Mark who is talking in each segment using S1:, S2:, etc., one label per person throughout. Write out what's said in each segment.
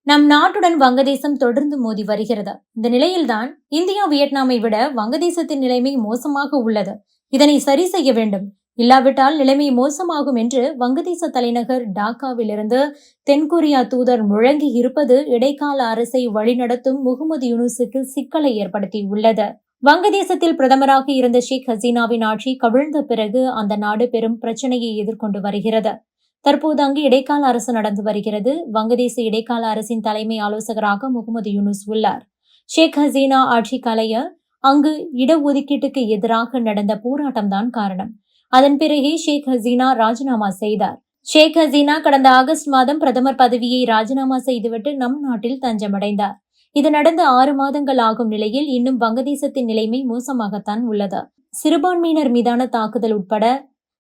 S1: நம் நாட்டுடன் வங்கதேசம் தொடர்ந்து மோதி வருகிறது. இந்த நிலையில்தான் இந்தியா வியட்நாமை விட வங்கதேசத்தின் நிலைமை மோசமாக உள்ளது. இதனை சரி செய்ய வேண்டும். இல்லாவிட்டால் நிலைமை மோசமாகும் என்று வங்கதேச தலைநகர் டாக்காவிலிருந்து தென்கொரியா தூதர் முழங்கி இருப்பது இடைக்கால அரசை வழிநடத்தும் முகமது யூனுஸுக்கு சிக்கலை ஏற்படுத்தி உள்ளது. வங்கதேசத்தில் பிரதமராக இருந்த ஷேக் ஹசீனாவின் ஆட்சி கவிழ்ந்த பிறகு அந்த நாடு பெரும் பிரச்சனையை எதிர்கொண்டு வருகிறது. தற்போது அங்கு இடைக்கால அரசு நடந்து வருகிறது. வங்கதேச இடைக்கால அரசின் தலைமை ஆலோசகராக முகமது யூனுஸ் உள்ளார். ஷேக் ஹசீனா ஆட்சி கலைய அங்கு இடஒதுக்கீட்டுக்கு எதிராக நடந்த போராட்டம் தான் காரணம். அதன் பிறகே ஷேக் ஹசீனா ராஜினாமா செய்தார். ஷேக் ஹசீனா கடந்த ஆகஸ்ட் மாதம் பிரதமர் பதவியை ராஜினாமா செய்துவிட்டு நம் நாட்டில் தஞ்சமடைந்தார். இது நடந்த 6 மாதங்கள் ஆகும் நிலையில் இன்னும் வங்கதேசத்தின் நிலைமை மோசமாகத்தான் உள்ளது. சிறுபான்மையினர் மீதான தாக்குதல் உட்பட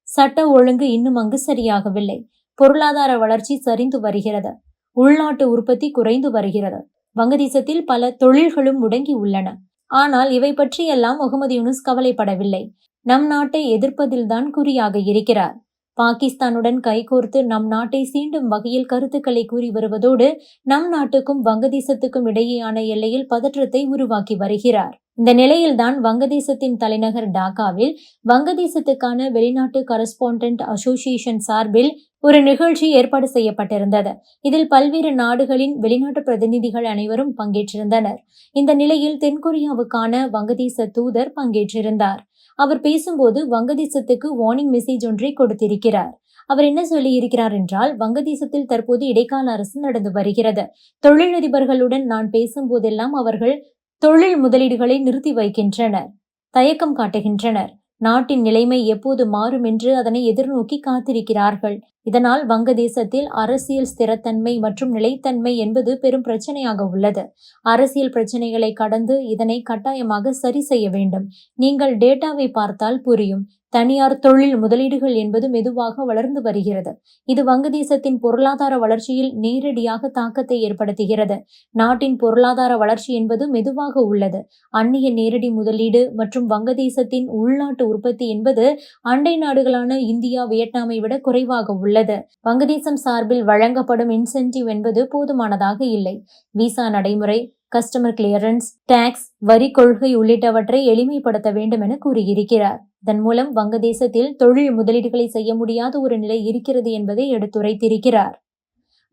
S1: சட்ட ஒழுங்கு இன்னும் அங்கு சரியாகவில்லை. பொருளாதார வளர்ச்சி சரிந்து வருகிறது. உள்நாட்டு உற்பத்தி குறைந்து வருகிறது. வங்கதேசத்தில் பல தொழில்களும் முடங்கி உள்ளன. ஆனால் இவை பற்றியெல்லாம் முகமது யூனுஸ் கவலைப்படவில்லை. நம் நாட்டை எதிர்ப்பதில்தான் குறியாக இருக்கிறார். பாகிஸ்தானுடன் கைகோர்த்து நம் நாட்டை சீண்டும் வகையில் கருத்துக்களை கூறி வருவதோடு நம் நாட்டுக்கும் வங்கதேசத்துக்கும் இடையேயான எல்லையில் பதற்றத்தை உருவாக்கி வருகிறார். இந்த நிலையில்தான் வங்கதேசத்தின் தலைநகர் டாக்காவில் வங்கதேசத்துக்கான வெளிநாட்டு கரஸ்பாண்டன்ட் அசோசியேஷன் சார்பில் ஒரு நிகழ்ச்சி ஏற்பாடு செய்யப்பட்டிருந்தது. இதில் பல்வேறு நாடுகளின் வெளிநாட்டு பிரதிநிதிகள் அனைவரும் பங்கேற்றிருந்தனர். இந்த நிலையில் தென்கொரியாவுக்கான வங்கதேச தூதர் பங்கேற்றிருந்தார். அவர் பேசும்போது வங்கதேசத்துக்கு வார்னிங் மெசேஜ் ஒன்றை கொடுத்திருக்கிறார். அவர் என்ன சொல்லி இருக்கிறார் என்றால், வங்கதேசத்தில் தற்போது இடைக்கால அரசு நடந்து வருகிறது. தொழிலதிபர்களுடன் நான் பேசும்போதெல்லாம் அவர்கள் தொழில் முதலீடுகளை நிறுத்தி வைக்கின்றனர், தயக்கம் காட்டுகின்றனர். நாட்டின் நிலைமை எப்போது மாறும் என்று அதனை எதிர்நோக்கி காத்திருக்கிறார்கள். இதனால் வங்கதேசத்தில் அரசியல் ஸ்திரத்தன்மை மற்றும் நிலைத்தன்மை என்பது பெரும் பிரச்சனையாக உள்ளது. அரசியல் பிரச்சனைகளை கடந்து இதனை கட்டாயமாக சரி செய்ய வேண்டும். நீங்கள் டேட்டாவை பார்த்தால் புரியும். தனியார் தொழில் முதலீடுகள் என்பது மெதுவாக வளர்ந்து வருகிறது. இது வங்கதேசத்தின் பொருளாதார வளர்ச்சியில் நேரடியாக தாக்கத்தை ஏற்படுத்துகிறது. நாட்டின் பொருளாதார வளர்ச்சி என்பது மெதுவாக உள்ளது. அந்நிய நேரடி முதலீடு மற்றும் வங்கதேசத்தின் உள்நாட்டு உற்பத்தி என்பது அண்டை நாடுகளான இந்தியா வியட்நாமை விட குறைவாக உள்ளது. வங்கதேசம் சார்பில் வழங்கப்படும் இன்சென்டிவ் என்பது போதுமானதாக இல்லை. விசா நடைமுறை, கஸ்டமர் கிளியரன்ஸ், டாக்ஸ், வரி கொள்கை உள்ளிட்டவற்றை எளிமைப்படுத்த வேண்டும் என கூறியிருக்கிறார். இதன் மூலம் வங்கதேசத்தில் தொழில் முதலீடுகளை செய்ய முடியாத ஒரு நிலை இருக்கிறது என்பதை எடுத்துரைத்திருக்கிறார்.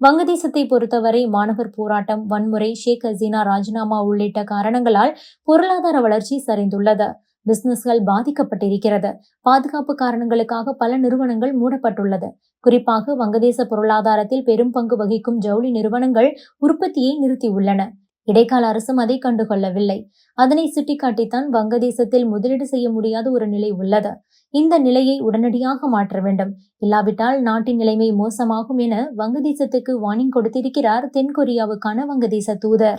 S1: வங்கதேசத்தை பொறுத்தவரை மாணவர் போராட்டம், வன்முறை, ஷேக் ஹசீனா ராஜினாமா உள்ளிட்ட காரணங்களால் பொருளாதார வளர்ச்சி சரிந்துள்ளது. பிசினஸ்கள் பாதிக்கப்பட்டிருக்கிறது. பாதுகாப்பு காரணங்களுக்காக பல நிறுவனங்கள் மூடப்பட்டுள்ளது. குறிப்பாக வங்கதேச பொருளாதாரத்தில் பெரும் பங்கு வகிக்கும் ஜவுளி நிறுவனங்கள் உற்பத்தியை நிறுத்தியுள்ளன. இடைக்கால அரசும் அதை கண்டுகொள்ளவில்லை. அதனை சுட்டிக்காட்டித்தான் வங்கதேசத்தில் முதலீடு செய்ய முடியாத ஒரு நிலை உள்ளது. இந்த நிலையை உடனடியாக மாற்ற வேண்டும். இல்லாவிட்டால் நாட்டின் நிலைமை மோசமாகும் என வங்கதேசத்துக்கு வார்னிங் கொடுத்திருக்கிறார் தென்கொரியாவுக்கான வங்கதேச தூதர்.